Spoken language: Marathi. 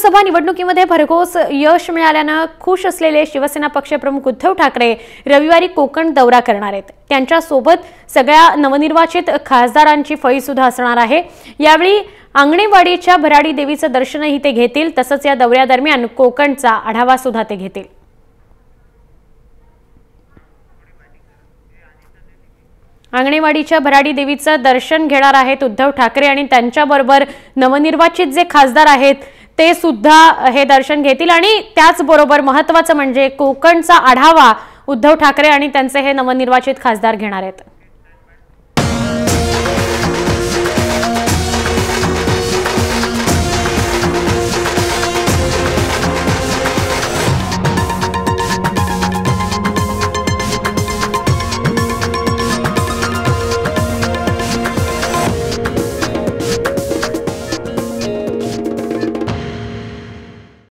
लोकसभा निवडणुकीमध्ये भरघोस यश मिळाल्यानं खुश असलेले शिवसेना पक्षप्रमुख उद्धव ठाकरे रविवारी कोकण दौरा करणार आहेत। त्यांच्या सोबत सगळ्या नवनिर्वाचित खासदारांची फळी सुद्धा असणार आहे। यावेळी आंगणेवाडीच्या भराडी देवीचं दर्शनही ते घेतील, तसंच या दौऱ्यादरम्यान कोकणचा आढावा सुद्धा ते घेतील। आंगणेवाडीच्या भराडी देवीचं दर्शन घेणार आहेत उद्धव ठाकरे आणि त्यांच्याबरोबर नवनिर्वाचित जे खासदार आहेत ते सुद्धा हे दर्शन घेतील। आणि त्याचबरोबर महत्त्वाचं म्हणजे कोकणचा आढावा उद्धव ठाकरे आणि त्यांचे हे नवनिर्वाचित खासदार घेणार आहेत।